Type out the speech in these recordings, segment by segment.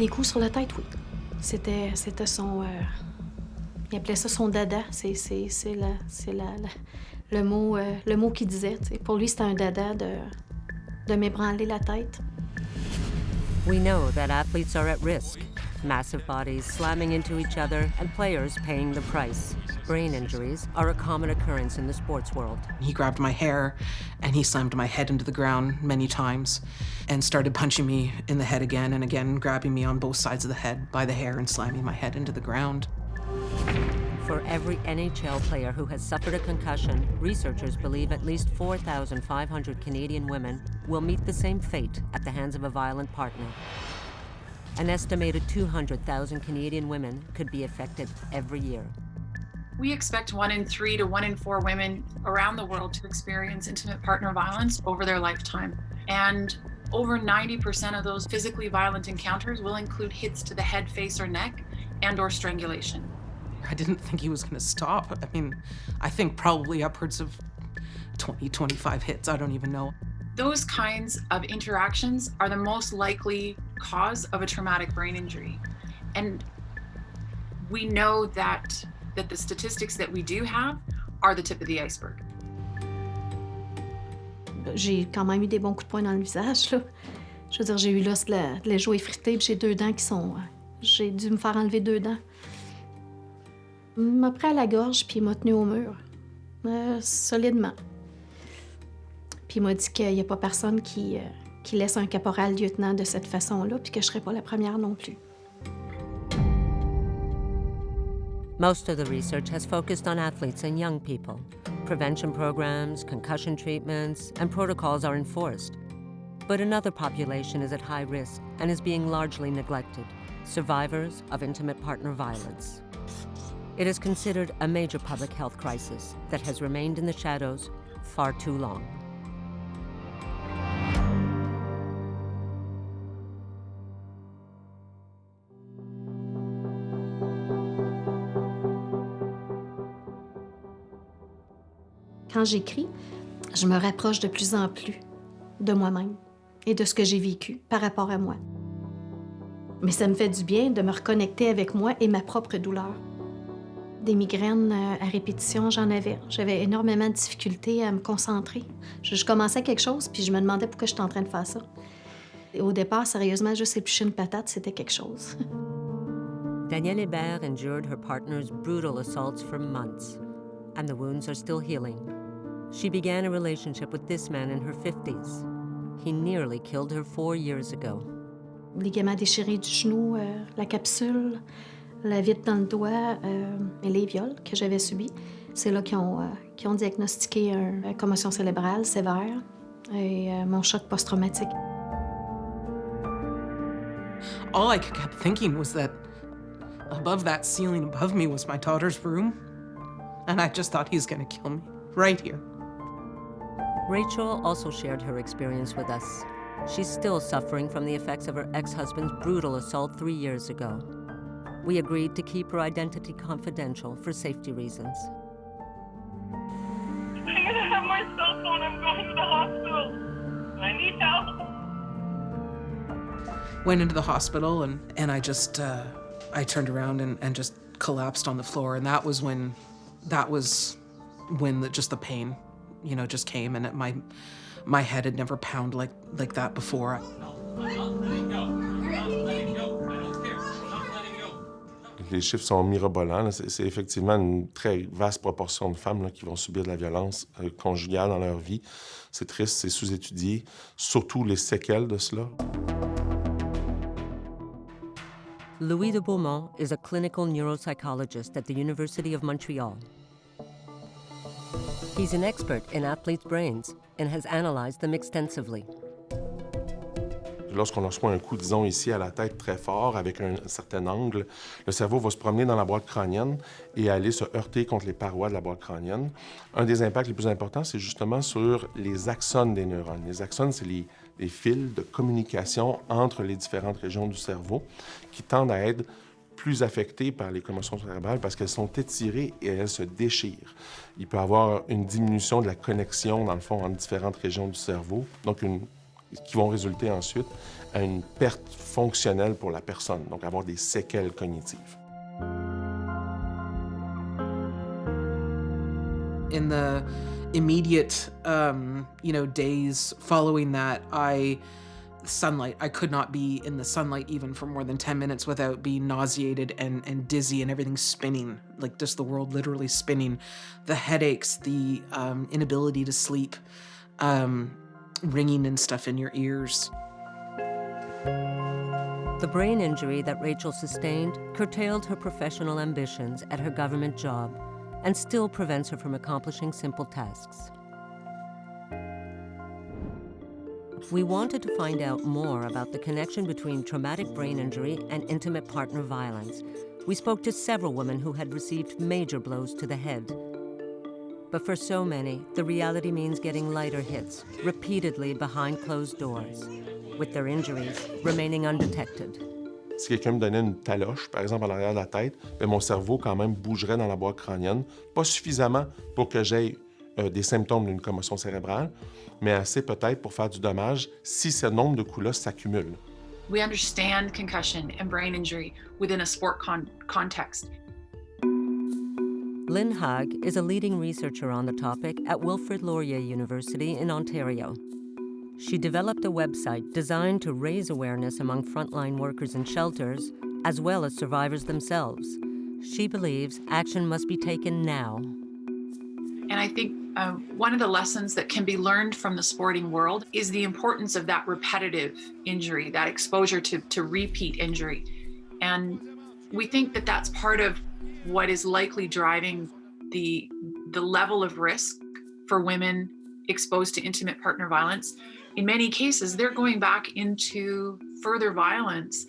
Des coups sur la tête, oui. C'était son... il appelait ça son dada. Le mot qu'il disait. T'sais. Pour lui, c'était un dada de m'ébranler la tête. We know that athletes are at risk. Massive bodies slamming into each other and players paying the price. Brain injuries are a common occurrence in the sports world. He grabbed my hair and he slammed my head into the ground many times and started punching me in the head again and again, grabbing me on both sides of the head by the hair and slamming my head into the ground. For every NHL player who has suffered a concussion, researchers believe at least 4,500 Canadian women will meet the same fate at the hands of a violent partner. An estimated 200,000 Canadian women could be affected every year. We expect 1 in 3 to 1 in 4 women around the world to experience intimate partner violence over their lifetime. And over 90% of those physically violent encounters will include hits to the head, face, or neck, and/or strangulation. I didn't think he was going to stop. I mean, I think probably upwards of 20, 25 hits. I don't even know. Those kinds of interactions are the most likely cause of a traumatic brain injury. And we know that the statistics that we do have are the tip of the iceberg. J'ai quand même eu des bons coups de poing dans le visage, là. Je veux dire, j'ai eu l'os de la joue effritée, puis j'ai 2 dents qui sont... j'ai dû me faire enlever 2 dents. Il m'a pris à la gorge, puis il m'a tenu au mur. Solidement. Puis il m'a dit qu'il n'y a pas personne qui laisse un caporal-lieutenant de cette façon-là, puis que je ne serais pas la première non plus. Most of the research has focused on athletes and young people. Prevention programs, concussion treatments, and protocols are enforced. But another population is at high risk and is being largely neglected: survivors of intimate partner violence. It is considered a major public health crisis that has remained in the shadows far too long. Quand j'écris, je me rapproche de plus en plus de moi-même et de ce que j'ai vécu par rapport à moi. Mais ça me fait du bien de me reconnecter avec moi et ma propre douleur. Des migraines à répétition, j'en avais. J'avais énormément de difficultés à me concentrer. Je commençais quelque chose, puis je me demandais pourquoi j'étais en train de faire ça. Et au départ, sérieusement, juste éplucher une patate, c'était quelque chose. Danielle Hébert endured her partner's brutal assaults for months, and the wounds are still healing. She began a relationship with this man in her 50s. He nearly killed her 4 years ago. Ligament déchiré du genou, la capsule, la vitre dans le doigt et les viols que j'avais subis. C'est là qu'ils ont diagnostiqué une commotion cérébrale sévère et mon choc post-traumatique. All I kept thinking was that above that ceiling above me was my daughter's room. And I just thought he's gonna kill me, right here. Rachel also shared her experience with us. She's still suffering from the effects of her ex-husband's brutal assault 3 years ago. We agreed to keep her identity confidential for safety reasons. I'm gonna have my cell phone. I'm going to the hospital. I need help. Went into the hospital and I just, I turned around and just collapsed on the floor. And that was when just the pain, just came, and my head had never pounded like that before. Les chiffres sont mirobolants. C'est effectivement une très vaste proportion de femmes là, qui vont subir de la violence conjugale dans leur vie. C'est triste, c'est sous-étudié, surtout les séquelles de cela. Louis de Beaumont is a clinical neuropsychologist at the University of Montreal. He's an expert in athletes' brains and has analyzed them extensively. Lorsqu'on reçoit un coup, disons, ici à la tête très fort, avec un certain angle, le cerveau va se promener dans la boîte crânienne et aller se heurter contre les parois de la boîte crânienne. Un des impacts les plus importants, c'est justement sur les axones des neurones. Les axones, c'est les fils de communication entre les différentes régions du cerveau qui tendent à être plus affectées par les commotions cérébrales parce qu'elles sont étirées et elles se déchirent. Il peut y avoir une diminution de la connexion, dans le fond, entre différentes régions du cerveau, donc une qui vont résulter ensuite à une perte fonctionnelle pour la personne, donc avoir des séquelles cognitives. In the immediate, days following that, sunlight, I could not be in the sunlight even for more than 10 minutes without being nauseated and dizzy and everything spinning, like just the world literally spinning. The headaches, the inability to sleep, ringing and stuff in your ears. The brain injury that Rachel sustained curtailed her professional ambitions at her government job and still prevents her from accomplishing simple tasks. We wanted to find out more about the connection between traumatic brain injury and intimate partner violence. We spoke to several women who had received major blows to the head. But for so many, the reality means getting lighter hits, repeatedly behind closed doors, with their injuries remaining undetected. Si quelqu'un me donnait une taloche, par exemple, à l'arrière de la tête, bien, mon cerveau, quand même, bougerait dans la boîte crânienne, pas suffisamment pour que j'aie des symptômes d'une commotion cérébrale, mais assez peut-être pour faire du dommage si ce nombre de coups-là s'accumule. We understand concussion and brain injury within a sport context. Lynn Haag is a leading researcher on the topic at Wilfrid Laurier University in Ontario. She developed a website designed to raise awareness among frontline workers in shelters, as well as survivors themselves. She believes action must be taken now. And I think one of the lessons that can be learned from the sporting world is the importance of that repetitive injury, that exposure to repeat injury. And we think that that's part of what is likely driving the level of risk for women exposed to intimate partner violence. In many cases, they're going back into further violence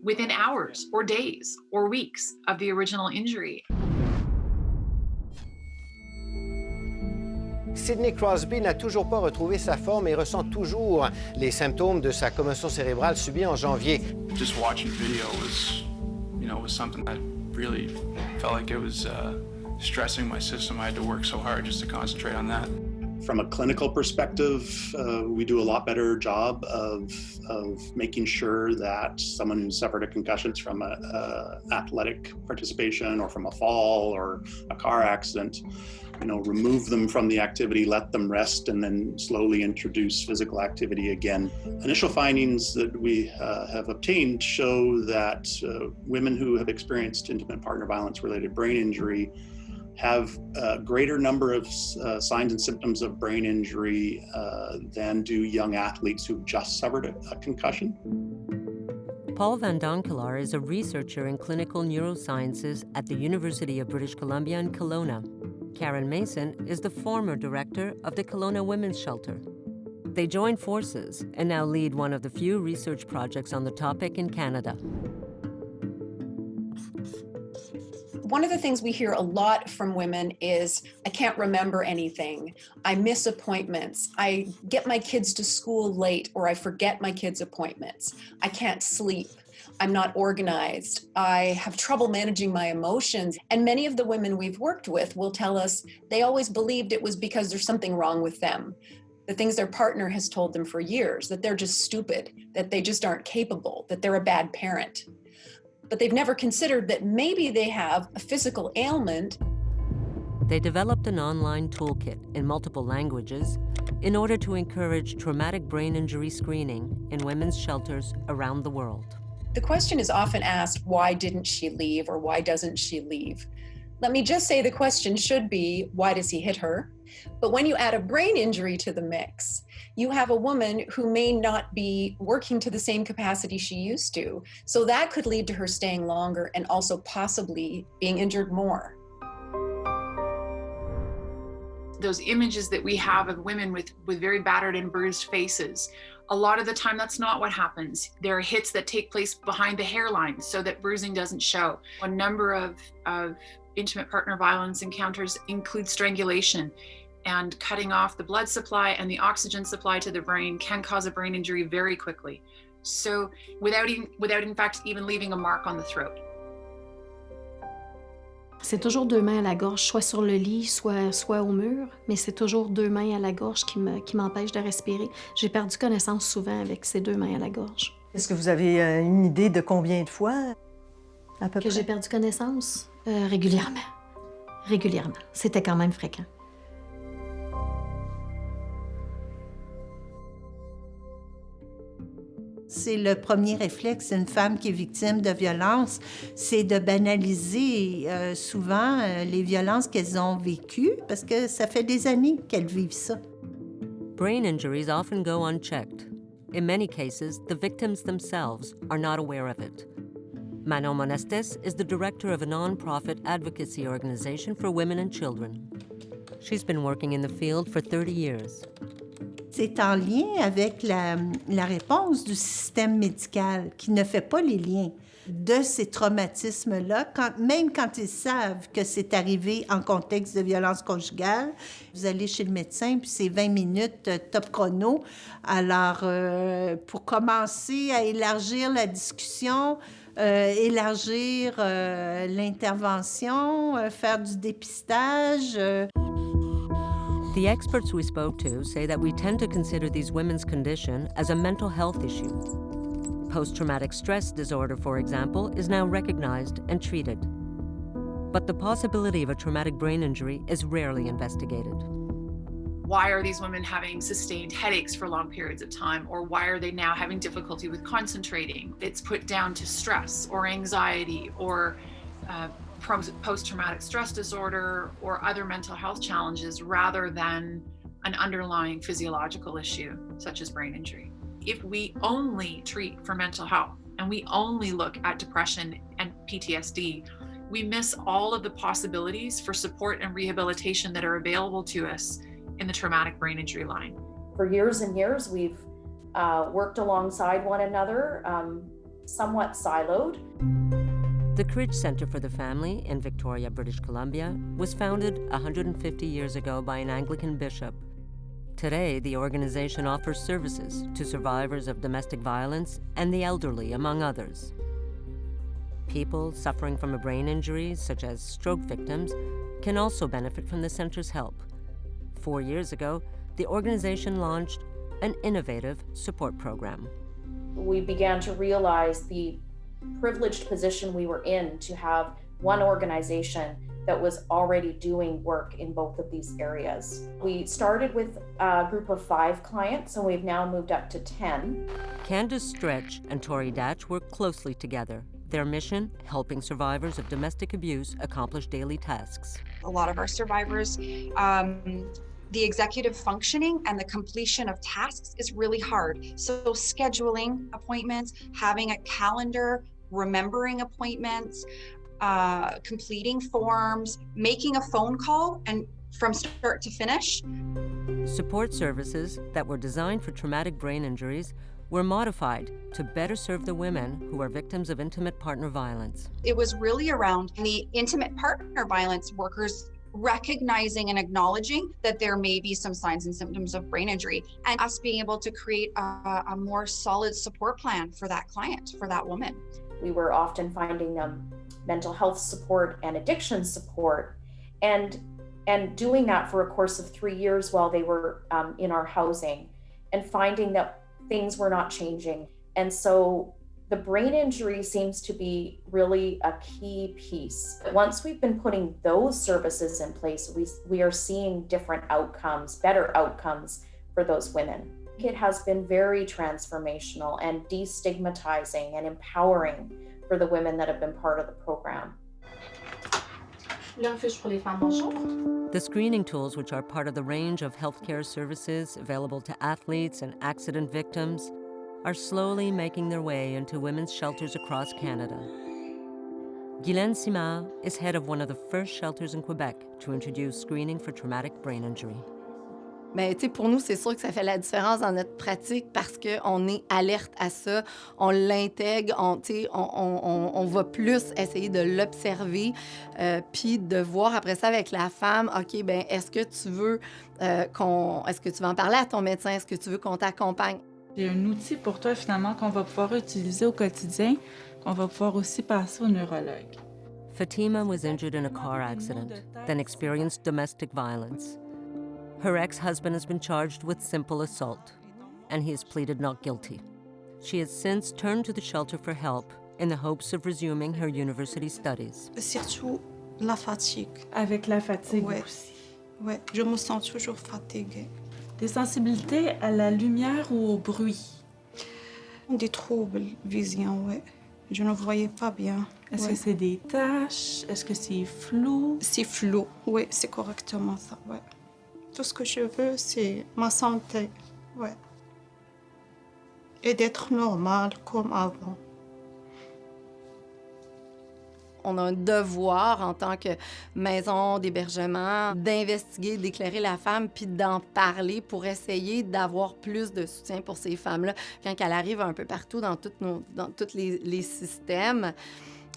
within hours or days or weeks of the original injury. Sidney Crosby n'a toujours pas retrouvé sa forme et ressent toujours les symptômes de sa commotion cérébrale subie en janvier. Just watching video was something that really felt like it was stressing my system. I had to work so hard just to concentrate on that. From a clinical perspective, we do a lot better job of making sure that someone who suffered a concussion from an athletic participation or from a fall or a car accident, remove them from the activity, let them rest, and then slowly introduce physical activity again. Initial findings that we have obtained show that women who have experienced intimate partner violence-related brain injury have a greater number of signs and symptoms of brain injury than do young athletes who've just suffered a concussion. Paul Van Donkelaar is a researcher in clinical neurosciences at the University of British Columbia in Kelowna. Karen Mason is the former director of the Kelowna Women's Shelter. They joined forces and now lead one of the few research projects on the topic in Canada. One of the things we hear a lot from women is, I can't remember anything. I miss appointments. I get my kids to school late, or I forget my kids' appointments. I can't sleep. I'm not organized. I have trouble managing my emotions. And many of the women we've worked with will tell us they always believed it was because there's something wrong with them. The things their partner has told them for years, that they're just stupid, that they just aren't capable, that they're a bad parent. But they've never considered that maybe they have a physical ailment. They developed an online toolkit in multiple languages in order to encourage traumatic brain injury screening in women's shelters around the world. The question is often asked, why didn't she leave, or why doesn't she leave? Let me just say the question should be, why does he hit her? But when you add a brain injury to the mix, you have a woman who may not be working to the same capacity she used to. So that could lead to her staying longer and also possibly being injured more. Those images that we have of women with very battered and bruised faces, a lot of the time that's not what happens. There are hits that take place behind the hairline so that bruising doesn't show. A number of intimate partner violence encounters include strangulation, and cutting off the blood supply and the oxygen supply to the brain can cause a brain injury very quickly. So without in fact even leaving a mark on the throat. C'est toujours 2 mains à la gorge, soit sur le lit, soit au mur, mais c'est toujours 2 mains à la gorge qui m'empêchent de respirer. J'ai perdu connaissance souvent avec ces 2 mains à la gorge. Est-ce que vous avez une idée de combien de fois, à peu près? Que j'ai perdu connaissance? Régulièrement. Régulièrement. C'était quand même fréquent. C'est le premier réflexe d'une femme qui est victime de violence, c'est de banaliser souvent les violences qu'elles ont vécues, parce que ça fait des années qu'elles vivent ça. Brain injuries often go unchecked. In many cases, the victims themselves are not aware of it. Manon Monestes is the director of a non-profit advocacy organization for women and children. She's been working in the field for 30 years. C'est en lien avec la réponse du système médical qui ne fait pas les liens de ces traumatismes-là, même quand ils savent que c'est arrivé en contexte de violence conjugale. Vous allez chez le médecin, puis c'est 20 minutes top chrono. Alors, pour commencer à élargir la discussion, élargir l'intervention, faire du dépistage... The experts we spoke to say that we tend to consider these women's condition as a mental health issue. Post-traumatic stress disorder, for example, is now recognized and treated. But the possibility of a traumatic brain injury is rarely investigated. Why are these women having sustained headaches for long periods of time? Or why are they now having difficulty with concentrating? It's put down to stress or anxiety or post-traumatic stress disorder or other mental health challenges rather than an underlying physiological issue such as brain injury. If we only treat for mental health and we only look at depression and PTSD, we miss all of the possibilities for support and rehabilitation that are available to us in the traumatic brain injury line. For years and years, we've worked alongside one another, somewhat siloed. The Cridge Centre for the Family in Victoria, British Columbia, was founded 150 years ago by an Anglican bishop. Today, the organization offers services to survivors of domestic violence and the elderly, among others. People suffering from a brain injury, such as stroke victims, can also benefit from the center's help. 4 years ago, the organization launched an innovative support program. We began to realize the privileged position we were in to have one organization that was already doing work in both of these areas. We started with a group of 5 clients, and we've now moved up to 10. Candace Stretch and Tori Datch work closely together. Their mission, helping survivors of domestic abuse accomplish daily tasks. A lot of our survivors, the executive functioning and the completion of tasks is really hard. So scheduling appointments, having a calendar, remembering appointments, completing forms, making a phone call, and from start to finish. Support services that were designed for traumatic brain injuries were modified to better serve the women who are victims of intimate partner violence. It was really around the intimate partner violence workers recognizing and acknowledging that there may be some signs and symptoms of brain injury, and us being able to create a more solid support plan for that client, for that woman. We were often finding them mental health support and addiction support, and doing that for a course of 3 years while they were in our housing, and finding that things were not changing. And so the brain injury seems to be really a key piece. Once we've been putting those services in place, we are seeing different outcomes, better outcomes for those women. It has been very transformational and destigmatizing and empowering for the women that have been part of the program. The screening tools, which are part of the range of healthcare services available to athletes and accident victims, are slowly making their way into women's shelters across Canada. Guylaine Simard is head of one of the first shelters in Quebec to introduce screening for traumatic brain injury. Bien, tu sais, pour nous, c'est sûr que ça fait la différence dans notre pratique parce qu'on est alerte à ça, on l'intègre, on va plus essayer de l'observer, puis de voir après ça avec la femme, OK, bien, est-ce que tu veux en parler à ton médecin, est-ce que tu veux qu'on t'accompagne? C'est un outil pour toi, finalement, qu'on va pouvoir utiliser au quotidien, qu'on va pouvoir aussi passer au neurologue. Fatima was injured in a car accident, then experienced domestic violence. Her ex-husband has been charged with simple assault, and he has pleaded not guilty. She has since turned to the shelter for help in the hopes of resuming her university studies. Surtout la fatigue. Avec la fatigue Ouais. aussi. Oui, je me sens toujours fatiguée. Des sensibilités à la lumière ou au bruit? Des troubles, vision, oui. Je ne voyais pas bien. Est-ce Ouais. que c'est des taches? Est-ce que c'est flou? C'est flou, oui, c'est correctement ça, oui. Tout ce que je veux, c'est ma santé, oui. Et d'être normale comme avant. On a un devoir en tant que maison d'hébergement d'investiguer, d'éclairer la femme puis d'en parler pour essayer d'avoir plus de soutien pour ces femmes-là quand elles arrivent un peu partout dans tous les systèmes.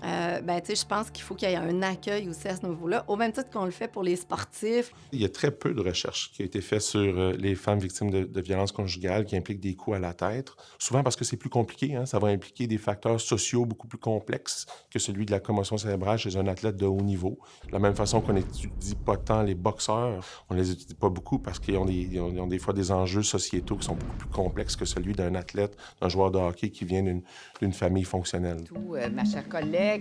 Je pense qu'il faut qu'il y ait un accueil aussi à ce niveau-là, au même titre qu'on le fait pour les sportifs. Il y a très peu de recherches qui a été faite sur les femmes victimes de violences conjugales qui impliquent des coups à la tête. Souvent parce que c'est plus compliqué, hein? Ça va impliquer des facteurs sociaux beaucoup plus complexes que celui de la commotion cérébrale chez un athlète de haut niveau. De la même façon qu'on n'étudie pas tant les boxeurs, on les étudie pas beaucoup parce qu'ils ont des fois des enjeux sociétaux qui sont beaucoup plus complexes que celui d'un athlète, d'un joueur de hockey qui vient d'une famille fonctionnelle. Ma chère collègue.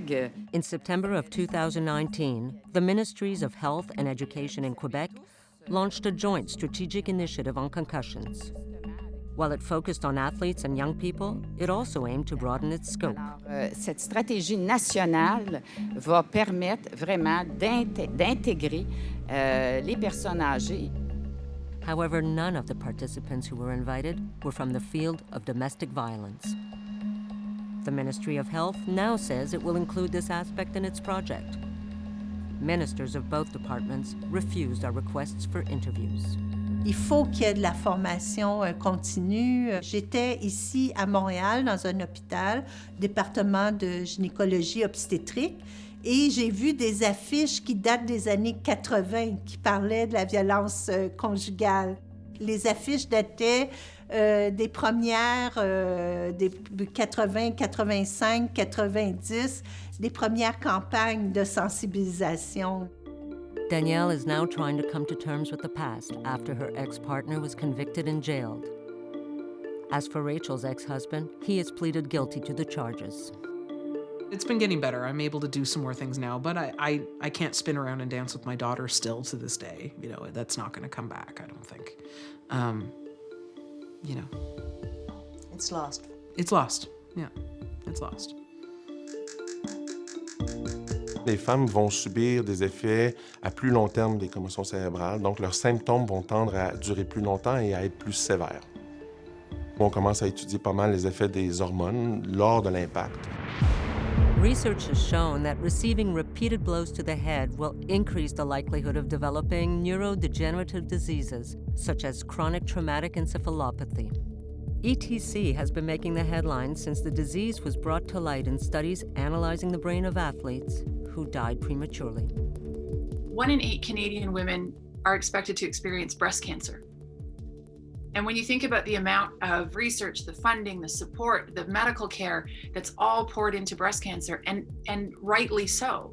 In September of 2019, the Ministries of Health and Education in Quebec launched a joint strategic initiative on concussions. While it focused on athletes and young people, it also aimed to broaden its scope. Cette stratégie nationale va permettre vraiment d'intégrer les personnes âgées. However, none of the participants who were invited were from the field of domestic violence. The Ministry of Health now says it will include this aspect in its project. Ministers of both departments refused our requests for interviews. Il faut qu'il y ait de la formation continue. J'étais ici à Montréal, dans un hôpital, département de gynécologie obstétrique, et j'ai vu des affiches qui datent des années 80 qui parlaient de la violence conjugale. Les affiches dataient des premières, des 80, 85, 90, des premières campagnes de sensibilisation. Danielle is now trying to come to terms with the past after her ex-partner was convicted and jailed. As for Rachel's ex-husband, he has pleaded guilty to the charges. It's been getting better. I'm able to do some more things now, but I can't spin around and dance with my daughter still to this day. You know, that's not going to come back, I don't think. You know. It's lost. It's lost. Yeah, it's lost. Les femmes vont subir des effets à plus long terme des commotions cérébrales, donc leurs symptômes vont tendre à durer plus longtemps et à être plus sévères. On commence à étudier pas mal les effets des hormones lors de l'impact. Research has shown that receiving repeated blows to the head will increase the likelihood of developing neurodegenerative diseases, such as chronic traumatic encephalopathy. ETC has been making the headlines since the disease was brought to light in studies analyzing the brain of athletes who died prematurely. 1 in 8 Canadian women are expected to experience breast cancer. And when you think about the amount of research, the funding, the support, the medical care that's all poured into breast cancer, and rightly so.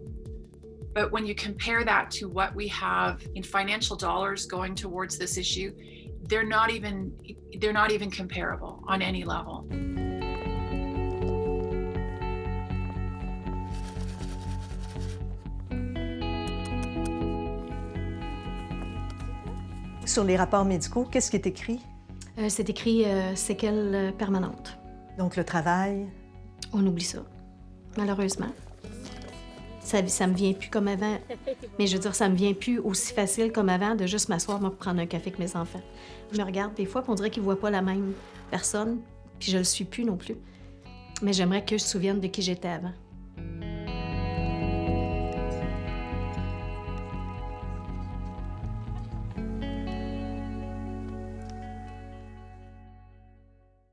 But when you compare that to what we have in financial dollars going towards this issue, they're not even comparable on any level. Sur les rapports médicaux, qu'est-ce qui est écrit? C'est écrit séquelles permanentes. Donc le travail? On oublie ça, malheureusement. Ça me vient plus comme avant. Mais je veux dire, ça me vient plus aussi facile comme avant de juste m'asseoir, moi, pour prendre un café avec mes enfants. Je me regarde des fois, puis on dirait qu'ils voient pas la même personne, puis je le suis plus non plus. Mais j'aimerais qu'eux se souviennent de qui j'étais avant.